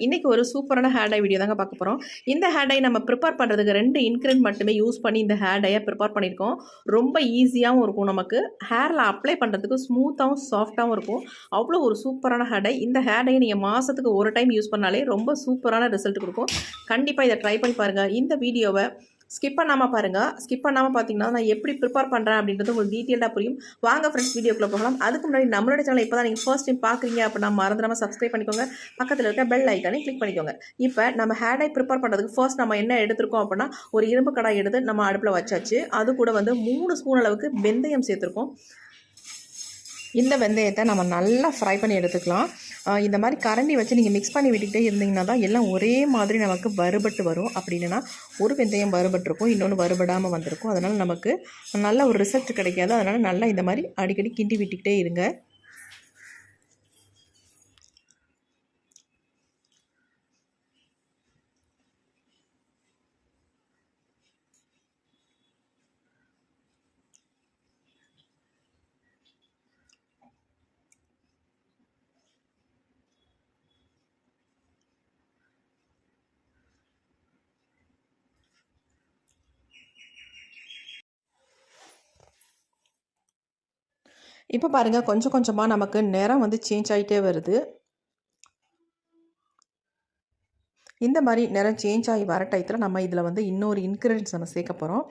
இன்றைக்கி ஒரு சூப்பரான ஹேர் டை வீடியோ தாங்க பார்க்க போகிறோம். இந்த ஹேர் டை நம்ம ப்ரிப்பேர் பண்ணுறதுக்கு 2 இன்க்ரீடியன்ட் மட்டுமே யூஸ் பண்ணி இந்த ஹேர் டையை ப்ரிப்பேர் பண்ணியிருக்கோம். ரொம்ப ஈஸியாகவும் இருக்கும், நமக்கு ஹேரில் அப்ளை பண்ணுறதுக்கு ஸ்மூத்தாகவும் சாஃப்டாகவும் இருக்கும். அவ்வளோ ஒரு சூப்பரான ஹேர் டை. இந்த ஹேர் டையை நீங்கள் மாதத்துக்கு ஒரு டைம் யூஸ் பண்ணாலே ரொம்ப சூப்பரான ரிசல்ட் கொடுக்கும். கண்டிப்பாக இதை ட்ரை பண்ணி பாருங்கள். இந்த வீடியோவை ஸ்கிப் பண்ணாமல் பாருங்கள். ஸ்கிப் பண்ணாமல் பார்த்தீங்கன்னா நான் எப்படி ப்ரிப்பேர் பண்ணுறேன் அப்படின்றது உங்களுக்கு டீட்டெயிலாக புரியும். வாங்க ஃப்ரெண்ட்ஸ், வீடியோக்குள்ளே போகலாம். அதுக்கு முன்னாடி நம்மளோட சேனல் இப்போ தான் நீங்கள் ஃபர்ஸ்ட் டைம் பார்க்குறீங்க அப்படின்னா மறந்துடாமல் சப்ஸ்கிரைப் பண்ணிக்கோங்க. பக்கத்தில் இருக்க பெல் ஐக்கானே கிளிக் பண்ணிக்கோங்க. இப்போ நம்ம ஹேர் டை ப்ரிப்பேர் பண்ணுறதுக்கு ஃபர்ஸ்ட் நம்ம என்ன எடுத்துருக்கோம் அப்படின்னா, ஒரு இரும்பு கடாய் எடுத்து நம்ம அடுப்பில் வச்சாச்சு. அது கூட 3 ஸ்பூன் அளவுக்கு வெந்தயம் சேர்த்துருக்கோம். இந்த வெந்தயத்தை நம்ம நல்லா ஃப்ரை பண்ணி எடுத்துக்கலாம். இந்த மாதிரி கரண்டி வச்சு நீங்கள் மிக்ஸ் பண்ணி விட்டுக்கிட்டே இருந்தீங்கன்னா தான் எல்லாம் ஒரே மாதிரி நமக்கு வறுபட்டு வரும். அப்படின்னா ஒரு வெந்தயம் வறுபட்டுருக்கும், இன்னொன்று வறுபடாமல் வந்திருக்கும். அதனால் நமக்கு நல்ல ஒரு ரிசல்ட் கிடைக்காது. அதனால் நல்லா இந்த மாதிரி அடிக்கடி கிண்டி விட்டுக்கிட்டே இருங்க. இப்போ பாருங்கள், கொஞ்சம் கொஞ்சமாக நமக்கு நிறம் சேஞ்ச் ஆகிட்டே வருது. இந்த மாதிரி நிறம் சேஞ்ச் ஆகி வர டயத்தில் நம்ம இதில் இன்னொரு இன்க்ரீடியன்ஸ் நம்ம சேர்க்க போகிறோம்.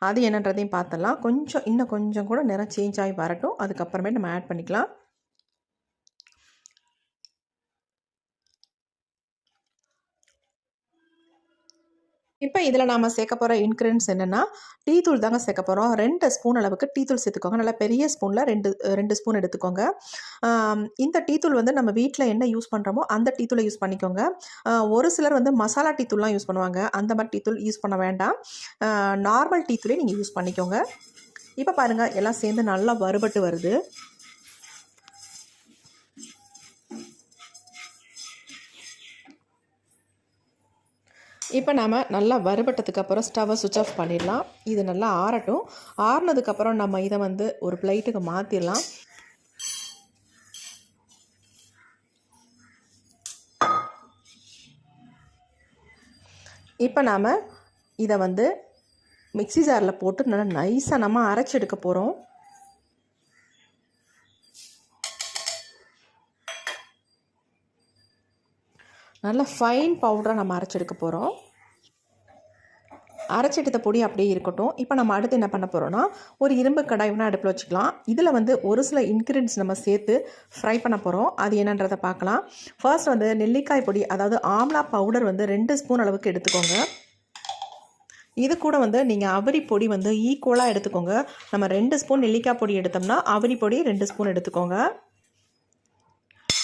அது என்னன்றதையும் பார்த்தலாம். இன்னும் கொஞ்சம் கூட நிறம் சேஞ்ச் ஆகி வரட்டும், அதுக்கப்புறமே நம்ம ஆட் பண்ணிக்கலாம். இப்போ இதில் நாம் சேர்க்க போகிற இன்க்ரீடியன்ஸ் என்னென்னா, டீ தூள் தாங்க சேர்க்க போகிறோம். 2 ஸ்பூன் அளவுக்கு டீ தூள் சேர்த்துக்கோங்க. நல்லா பெரிய ஸ்பூனில் ரெண்டு ஸ்பூன் எடுத்துக்கோங்க. இந்த டீ தூள் நம்ம வீட்டில் என்ன யூஸ் பண்ணுறோமோ அந்த டீ தூளை யூஸ் பண்ணிக்கோங்க. ஒரு சிலர் மசாலா டீ தூள்லாம் யூஸ் பண்ணுவாங்க. அந்த மாதிரி டீ தூள் யூஸ் பண்ண வேண்டாம். நார்மல் டீ தூளே நீங்கள் யூஸ் பண்ணிக்கோங்க. இப்போ பாருங்கள், எல்லாம் சேர்ந்து நல்லா வறுபட்டு வருது. இப்போ நாம் நல்லா வறுபட்டதுக்கப்புறம் ஸ்டவ்வை சுவிட்ச் ஆஃப் பண்ணிடலாம். இது நல்லா ஆறட்டும். ஆறுனதுக்கப்புறம் நம்ம இதை ஒரு பிளேட்டுக்கு மாற்றிடலாம். இப்போ நாம் இதை மிக்ஸி ஜாரில் போட்டு நல்லா நைஸாக நம்ம அரைச்சி எடுக்க போகிறோம். நல்லா ஃபைன் பவுடராக நம்ம அரைச்செடுக்க போகிறோம். அரைச்செடுத்த பொடி அப்படியே இருக்கட்டும். இப்போ நம்ம அடுத்து என்ன பண்ண போகிறோன்னா, ஒரு இரும்பு கடாய் அடுப்பில் வச்சுக்கலாம். இதில் ஒரு சில இன்க்ரீடியன்ஸ் நம்ம சேர்த்து ஃப்ரை பண்ண போகிறோம். அது என்னன்றதை பார்க்கலாம். ஃபர்ஸ்ட் நெல்லிக்காய் பொடி, அதாவது ஆம்லா பவுடர் 2 ஸ்பூன் அளவுக்கு எடுத்துக்கோங்க. இது கூட நீங்கள் அவிரி பொடி ஈக்குவலாக எடுத்துக்கோங்க. நம்ம 2 ஸ்பூன் நெல்லிக்காய் பொடி எடுத்தோம்னா அவிரி பொடி 2 ஸ்பூன் எடுத்துக்கோங்க.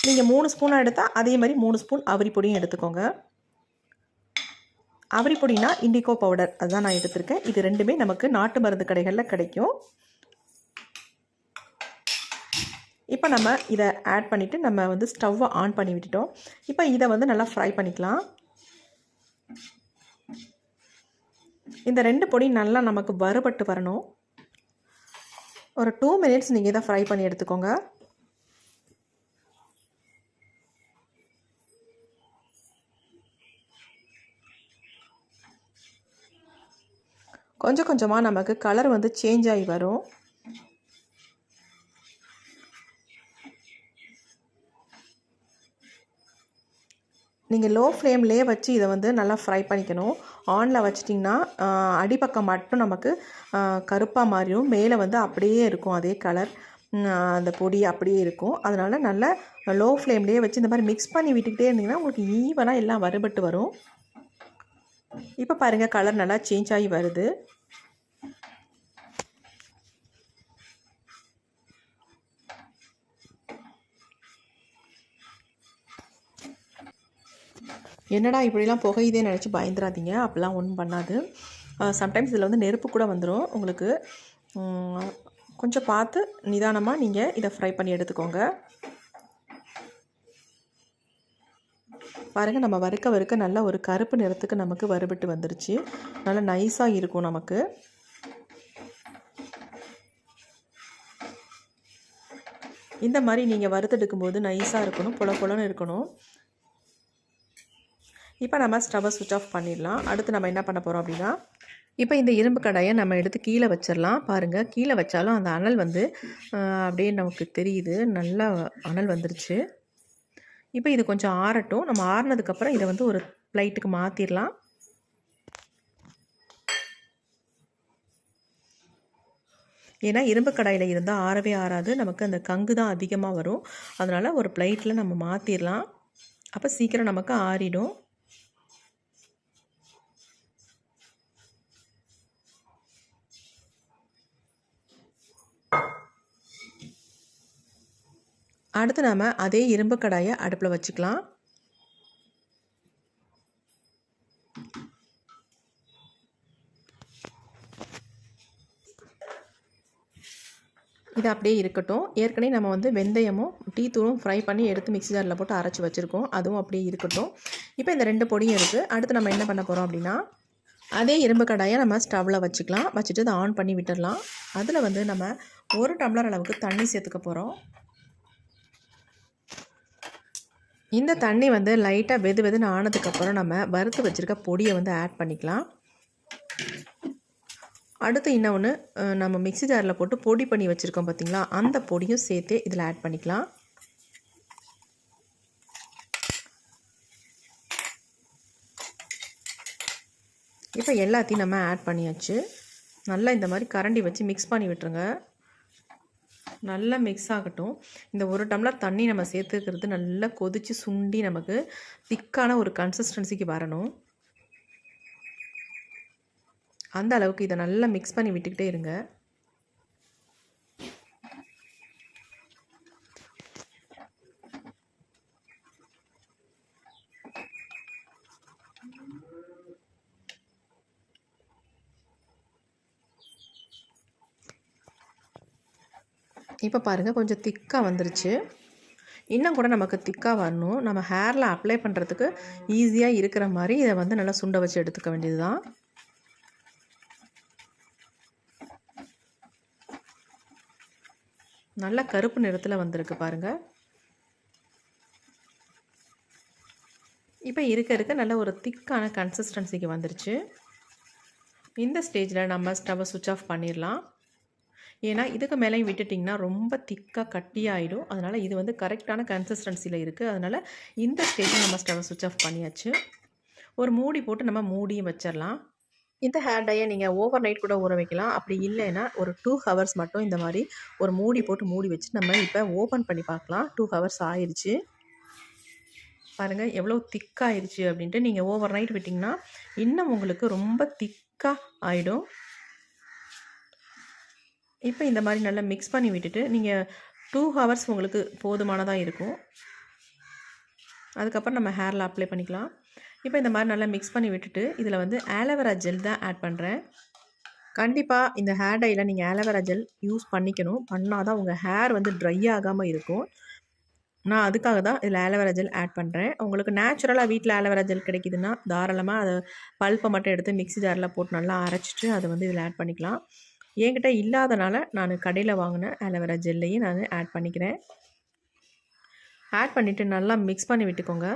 நீங்கள் 3 ஸ்பூனாக எடுத்தால் அதே மாதிரி 3 ஸ்பூன் அவிரி பொடியும் எடுத்துக்கோங்க. அவிரி பொடினா இண்டிகோ பவுடர், அதுதான் நான் எடுத்திருக்கேன். இது ரெண்டுமே நமக்கு நாட்டு மருந்து கடைகளில் கிடைக்கும். இப்போ நம்ம இதை ஆட் பண்ணிவிட்டு நம்ம ஸ்டவ்வை ஆன் பண்ணி விட்டுட்டோம். இப்போ இதை நல்லா ஃப்ரை பண்ணிக்கலாம். இந்த 2 பொடி நல்லா நமக்கு வறுபட்டு வரணும். ஒரு 2 மினிட்ஸ் நீங்கள் இதை ஃப்ரை பண்ணி எடுத்துக்கோங்க. கொஞ்சம் கொஞ்சமாக நமக்கு கலர் சேஞ்ச் ஆகி வரும். நீங்கள் லோ ஃப்ளேம்லேயே வச்சு இதை நல்லா ஃப்ரை பண்ணிக்கணும். ஆனில் வச்சிட்டிங்கன்னா அடிப்பக்கம் மட்டும் நமக்கு கருப்பாக மாறிடும். மேலே அப்படியே இருக்கும், அதே கலர், அந்த பொடி அப்படியே இருக்கும். அதனால் நல்லா லோ ஃப்ளேம்லேயே வச்சு இந்த மாதிரி மிக்ஸ் பண்ணி விட்டுக்கிட்டே இருந்தீங்கன்னா உங்களுக்கு ஈவனாக எல்லாம் வறுபட்டு வரும். இப்போ பாருங்கள், கலர் நல்லா சேஞ்ச் ஆகி வருது. என்னடா இப்படிலாம் புகையுதே நினச்சி பயந்துடாதீங்க. அப்படிலாம் ஒன்றும் பண்ணாது. சம்டைம்ஸ் இதில் நெருப்பு கூட வந்துடும் உங்களுக்கு. கொஞ்சம் பார்த்து நிதானமாக நீங்கள் இதை ஃப்ரை பண்ணி எடுத்துக்கோங்க. பாருங்கள், நம்ம வறுக்க நல்ல ஒரு கருப்பு நிறத்துக்கு நமக்கு வறுபட்டு வந்துருச்சு. நல்லா நைஸாக இருக்கும் நமக்கு. இந்த மாதிரி நீங்கள் வறுத்தெடுக்கும்போது நைஸாக இருக்கணும், பொல பொலன்னு இருக்கணும். இப்போ நம்ம ஸ்டவ்வை சுவிட்ச் ஆஃப் பண்ணிடலாம். அடுத்து நம்ம என்ன பண்ண போகிறோம் அப்படின்னா, இப்போ இந்த இரும்பு கடாயை நம்ம எடுத்து கீழே வச்சிடலாம். பாருங்கள், கீழே வச்சாலும் அந்த அனல் வந்து அப்படியே நமக்கு தெரியுது. நல்லா அனல் வந்துருச்சு. இப்போ இது கொஞ்சம் ஆறட்டும். நம்ம ஆறுனதுக்கப்புறம் இதை வந்து ஒரு பிளேட்டுக்கு மாற்றிடலாம். ஏன்னா இரும்பு கடாயில் இருந்தால் ஆறவே ஆறாது, நமக்கு அந்த கங்கு தான் அதிகமாக வரும். அதனால் ஒரு பிளேட்டில் நம்ம மாற்றிடலாம். அப்போ சீக்கிரம் நமக்கு ஆறிடும். அடுத்து நாம் அதே இரும்பு கடாயை அடுப்பில் வச்சுக்கலாம். இது அப்படியே இருக்கட்டும். ஏற்கனவே நம்ம வந்து வெந்தயமும் டீ தூளும் ஃப்ரை பண்ணி எடுத்து மிக்ஸி ஜாரில் போட்டு அரைச்சி வச்சுருக்கோம். அதுவும் அப்படியே இருக்கட்டும். இப்போ இந்த 2 பொடியும் இருக்குது. அடுத்து நம்ம என்ன பண்ண போகிறோம் அப்படின்னா, அதே இரும்பு கடாயை நம்ம ஸ்டவ்வில் வச்சுக்கலாம். வச்சுட்டு அதை ஆன் பண்ணி விட்டுடலாம். அதில் வந்து நம்ம 1 டம்ளர் அளவுக்கு தண்ணி சேர்த்துக்க போகிறோம். இந்த தண்ணி வந்து லைட்டாக வெதுன்னு ஆனதுக்கப்புறம் நம்ம வறுத்து வச்சுருக்க பொடியை வந்து ஆட் பண்ணிக்கலாம். அடுத்து இன்னொன்று, நம்ம மிக்ஸி ஜாரில் போட்டு பொடி பண்ணி வச்சுருக்கோம் பார்த்திங்களா, அந்த பொடியும் சேர்த்து இதில் ஆட் பண்ணிக்கலாம். இப்போ எல்லாத்தையும் நம்ம ஆட் பண்ணியாச்சு. நல்லா இந்த மாதிரி கரண்டி வச்சு மிக்ஸ் பண்ணி விட்டுருங்க. நல்லா மிக்ஸ் ஆகட்டும். இந்த 1 டம்ளர் தண்ணி நம்ம சேர்த்துக்கிறது நல்லா கொதித்து சுண்டி நமக்கு திக்கான ஒரு கன்சிஸ்டன்சிக்கு வரணும். அந்த அளவுக்கு இதை நல்லா மிக்ஸ் பண்ணி விட்டுக்கிட்டே இருங்க. இப்போ பாருங்கள், கொஞ்சம் திக்காக வந்துருச்சு. இன்னும் கூட நமக்கு திக்காக வரணும். நம்ம ஹேரில் அப்ளை பண்ணுறதுக்கு ஈஸியாக இருக்கிற மாதிரி இதை வந்து நல்லா சுண்ட வச்சு எடுத்துக்க வேண்டியது தான். நல்லா கருப்பு நிறத்தில் வந்திருக்கு பாருங்கள். இப்போ இருக்க நல்ல ஒரு திக்கான கன்சிஸ்டன்சிக்கு வந்துருச்சு. இந்த ஸ்டேஜில் நம்ம ஸ்டவ்வை சுவிட்ச் ஆஃப் பண்ணிடலாம். ஏன்னா இதுக்கு மேலேயும் விட்டுட்டிங்கன்னா ரொம்ப திக்காக கட்டியாகிடும். அதனால் இது வந்து கரெக்டான கன்சிஸ்டன்சியில் இருக்குது. அதனால் இந்த ஸ்டேஜில் நம்ம ஸ்டவ்வை சுவிட்ச் ஆஃப் பண்ணியாச்சு. ஒரு மூடி போட்டு நம்ம மூடியும் வச்சிடலாம். இந்த ஹேர் டையை நீங்கள் ஓவர் நைட் கூட ஊற வைக்கலாம். அப்படி இல்லைன்னா ஒரு 2 ஹவர்ஸ் மட்டும் இந்த மாதிரி ஒரு மூடி போட்டு மூடி வச்சு நம்ம இப்போ ஓப்பன் பண்ணி பார்க்கலாம். 2 ஹவர்ஸ் ஆயிடுச்சு. பாருங்கள் எவ்வளோ திக்காகிடுச்சு அப்படின்ட்டு. நீங்கள் ஓவர் நைட் விட்டிங்கன்னா இன்னும் உங்களுக்கு ரொம்ப திக்காக ஆகிடும். இப்போ இந்த மாதிரி நல்லா மிக்ஸ் பண்ணி விட்டுட்டு நீங்கள் 2 ஹவர்ஸ் உங்களுக்கு போதுமானதாக இருக்கும். அதுக்கப்புறம் நம்ம ஹேரில் அப்ளை பண்ணிக்கலாம். இப்போ இந்த மாதிரி நல்லா மிக்ஸ் பண்ணி விட்டுட்டு இதில் வந்து ஆலோவேரா ஜெல் தான் ஆட் பண்ணுறேன். கண்டிப்பாக இந்த ஹேர் டையில் நீங்கள் ஆலோவேரா ஜெல் யூஸ் பண்ணிக்கணும். பண்ணால் தான் உங்கள் ஹேர் வந்து ட்ரை ஆகாமல் இருக்கும். நான் அதுக்காக தான் இதில் ஆலோவேரா ஜெல் ஆட் பண்ணுறேன். உங்களுக்கு நேச்சுரலாக வீட்டில் ஆலோவேரா ஜெல் கிடைக்குதுன்னா தாராளமாக அதை பல்ப்பை மட்டும் எடுத்து மிக்ஸி ஜாரில் போட்டு நல்லா அரைச்சிட்டு அதை வந்து இதில் ஆட் பண்ணிக்கலாம். என்கிட்ட இல்லாதனால நான் கடையில் வாங்கின ஆலோவேரா ஜெல்லையும் நான் ஆட் பண்ணிக்கிறேன். ஆட் பண்ணிவிட்டு நல்லா மிக்ஸ் பண்ணி விட்டுக்கோங்க.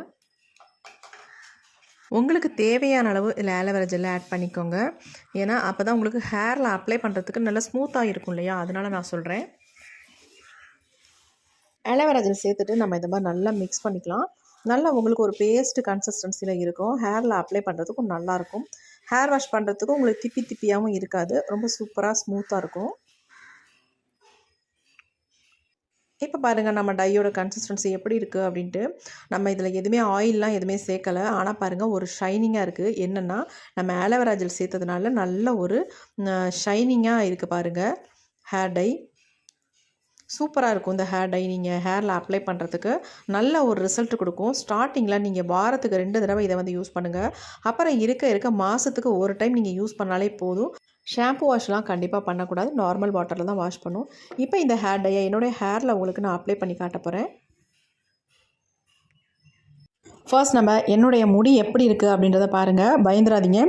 உங்களுக்கு தேவையான அளவு இதில் ஆலோவேரா ஜெல்லை ஆட் பண்ணிக்கோங்க. ஏன்னா அப்போ தான் உங்களுக்கு ஹேரில் அப்ளை பண்ணுறதுக்கு நல்லா ஸ்மூத்தாக இருக்கும் இல்லையா, அதனால் நான் சொல்கிறேன். ஆலோவேரா ஜெல் சேர்த்துட்டு நம்ம இந்த மாதிரி நல்லா மிக்ஸ் பண்ணிக்கலாம். நல்லா உங்களுக்கு ஒரு பேஸ்ட் கன்சிஸ்டன்சியில் இருக்கும். ஹேரில் அப்ளை பண்ணுறதுக்கும் நல்லாயிருக்கும். ஹேர் வாஷ் பண்ணுறதுக்கும் உங்களுக்கு திப்பியாகவும் இருக்காது. ரொம்ப சூப்பராக ஸ்மூத்தாக இருக்கும். இப்போ பாருங்கள் நம்ம டையோட கன்சிஸ்டன்சி எப்படி இருக்குது அப்படின்ட்டு. நம்ம இதில் எதுவுமே ஆயிலெலாம் எதுவுமே சேர்க்கலை. ஆனால் பாருங்கள் ஒரு ஷைனிங்காக இருக்குது. என்னென்னா நம்ம ஆலோவேரா ஜெல் சேர்த்ததுனால நல்ல ஒரு ஷைனிங்காக இருக்குது பாருங்கள். ஹேர் டை சூப்பராக இருக்கும். இந்த ஹேர் டை நீங்கள் ஹேரில் அப்ளை பண்ணுறதுக்கு நல்ல ஒரு ரிசல்ட் கொடுக்கும். ஸ்டார்டிங்கில் நீங்கள் வாரத்துக்கு 2 தடவை இதை வந்து யூஸ் பண்ணுங்கள். அப்புறம் இருக்க மாதத்துக்கு ஒரு டைம் நீங்கள் யூஸ் பண்ணாலே போதும். ஷாம்பு வாஷ்லாம் கண்டிப்பாக பண்ணக்கூடாது. நார்மல் வாட்டரில் தான் வாஷ் பண்ணும். இப்போ இந்த ஹேர் டையை என்னுடைய ஹேரில் உங்களுக்கு நான் அப்ளை பண்ணி காட்ட போகிறேன். ஃபர்ஸ்ட் நம்ம என்னுடைய முடி எப்படி இருக்குது அப்படின்றத பாருங்கள். பயந்துடாதீங்க.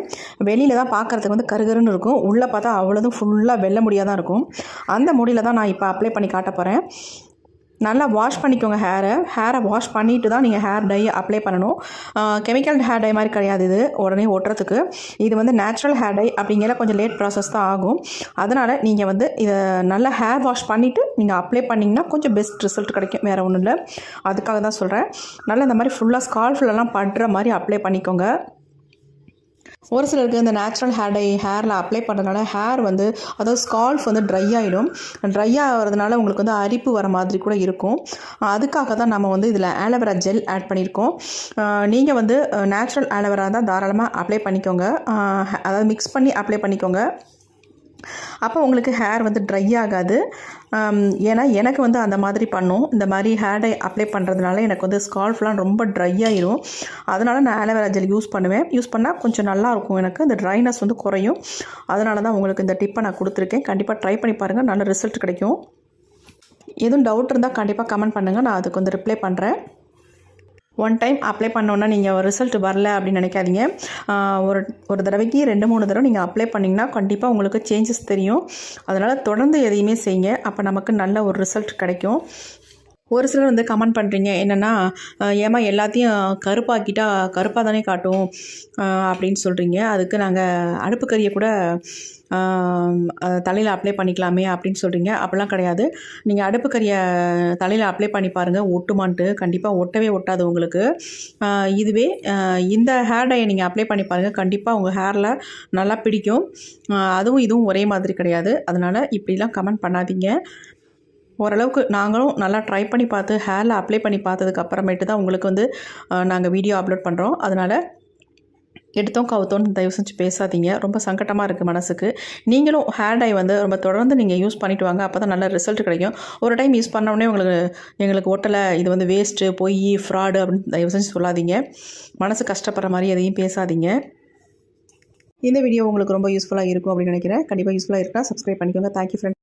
வெளியில் தான் பார்க்குறதுக்கு வந்து கருகருன்னு இருக்கும். உள்ளே பார்த்தா அவ்வளோதும் ஃபுல்லாக வெள்ளை முடியாக தான் இருக்கும். அந்த முடியில் தான் நான் இப்போ அப்ளை பண்ணி காட்ட போகிறேன். நல்லா வாஷ் பண்ணிக்கோங்க ஹேரை வாஷ் பண்ணிவிட்டு தான் நீங்கள் ஹேர் டை அப்ளை பண்ணணும். கெமிக்கல் ஹேர் டை மாதிரி கிடையாது இது உடனே ஒட்டுறதுக்கு. இது வந்து நேச்சுரல் ஹேர் டை அப்படிங்கிற கொஞ்சம் லேட் ப்ராசஸ் தான் ஆகும். அதனால் நீங்கள் வந்து இதை நல்லா ஹேர் வாஷ் பண்ணிவிட்டு நீங்கள் அப்ளை பண்ணிங்கன்னா கொஞ்சம் பெஸ்ட் ரிசல்ட் கிடைக்கும். வேறு ஒன்றும் இல்லை, அதுக்காக தான் சொல்கிறேன். நல்லா இந்த மாதிரி ஃபுல்லாக ஸ்கால்ஃப்லலாம் படுற மாதிரி அப்ளை பண்ணிக்கோங்க. ஒரு சிலருக்கு இந்த நேச்சுரல் ஹேர் டை ஹேரில் அப்ளை பண்ணுறதுனால ஹேர் வந்து அதாவது ஸ்கால்ஃப் வந்து ட்ரை ஆகிடும். ட்ரை ஆகிறதுனால உங்களுக்கு வந்து அரிப்பு வர மாதிரி கூட இருக்கும். அதுக்காக தான் நம்ம வந்து இதில் ஆலோவேரா ஜெல் ஆட் பண்ணியிருக்கோம். நீங்கள் வந்து நேச்சுரல் ஆலோவேரா தான் தாராளமாக அப்ளை பண்ணிக்கோங்க. அதாவது மிக்ஸ் பண்ணி அப்ளை பண்ணிக்கோங்க. அப்போ உங்களுக்கு ஹேர் வந்து ட்ரை ஆகாது. ஏன்னா எனக்கு வந்து அந்த மாதிரி பண்ணும். இந்த மாதிரி ஹேர் டை அப்ளை பண்ணுறதுனால எனக்கு வந்து ஸ்கால்ஃப்லாம் ரொம்ப ட்ரை ஆயிரும். அதனால் நான் ஆலோவேரா ஜெல் யூஸ் பண்ணுவேன். யூஸ் பண்ணால் கொஞ்சம் நல்லாயிருக்கும், எனக்கு இந்த ட்ரைனஸ் வந்து குறையும். அதனால தான் உங்களுக்கு இந்த டிப்பை நான் கொடுத்துருக்கேன். கண்டிப்பாக ட்ரை பண்ணி பாருங்கள், நல்ல ரிசல்ட் கிடைக்கும். எதுவும் டவுட் இருந்தால் கண்டிப்பாக கமெண்ட் பண்ணுங்கள், நான் அதுக்கு வந்து ரிப்ளை பண்ணுறேன். ஒன் டைம் அப்ளை பண்ணோன்னா நீங்கள் ரிசல்ட் வரல அப்படின்னு நினைக்காதீங்க. ஒரு தடவைக்கு 2-3 தடவை நீங்கள் அப்ளை பண்ணிங்கன்னா கண்டிப்பாக உங்களுக்கு சேஞ்சஸ் தெரியும். அதனால் தொடர்ந்து எதையுமே செய்யுங்க, அப்போ நமக்கு நல்ல ஒரு ரிசல்ட் கிடைக்கும். ஒரு சிலர் வந்து கமெண்ட் பண்ணுறீங்க என்னென்னா, ஏமா எல்லாத்தையும் கருப்பாக்கிட்டா கருப்பாக தானே காட்டும் அப்படின்னு சொல்கிறீங்க. அதுக்கு நாங்கள் அடுப்பு கறியை கூட தலையில் அப்ளை பண்ணிக்கலாமே அப்படின்னு சொல்கிறீங்க. அப்படிலாம் கிடையாது. நீங்கள் அடுப்பு கறியை தலையில் அப்ளை பண்ணி பாருங்கள், ஒட்டுமான்ட்டு. கண்டிப்பாக ஒட்டவே ஒட்டாது உங்களுக்கு. இதுவே இந்த ஹேர் டையை நீங்கள் அப்ளை பண்ணி பாருங்கள், கண்டிப்பாக உங்கள் ஹேரில் நல்லா பிடிக்கும். அதுவும் இதுவும் ஒரே மாதிரி கிடையாது. அதனால் இப்படிலாம் கமெண்ட் பண்ணாதீங்க. ஓரளவுக்கு நாங்களும் நல்லா ட்ரை பண்ணி பார்த்து ஹேரில் அப்ளை பண்ணி பார்த்ததுக்கு அப்புறமேட்டு தான் உங்களுக்கு வந்து நாங்கள் வீடியோ அப்லோட் பண்ணுறோம். அதனால் எடுத்தோம் கவுத்தோன்னு தயவு செஞ்சு பேசாதீங்க. ரொம்ப சங்கட்டமாக இருக்குது மனசுக்கு. நீங்களும் ஹேர் டை வந்து ரொம்ப தொடர்ந்து நீங்கள் யூஸ் பண்ணிவிட்டு வாங்க, அப்போ தான் நல்ல ரிசல்ட் கிடைக்கும். ஒரு டைம் யூஸ் பண்ணோடனே எங்களுக்கு ஒட்டலை, இது வந்து வேஸ்ட்டு, பொய், ஃப்ராடு அப்படின்னு தயவு செஞ்சு சொல்லாதீங்க. மனசு கஷ்டப்படுற மாதிரி எதையும் பேசாதீங்க. இந்த வீடியோ உங்களுக்கு ரொம்ப யூஸ்ஃபுல்லாக இருக்கும் அப்படின்னு நினைக்கிறேன். கண்டிப்பாக யூஸ்ஃபுல்லாக இருக்கா சப்ஸ்கிரைப் பண்ணிக்கோங்க. Thank you friend.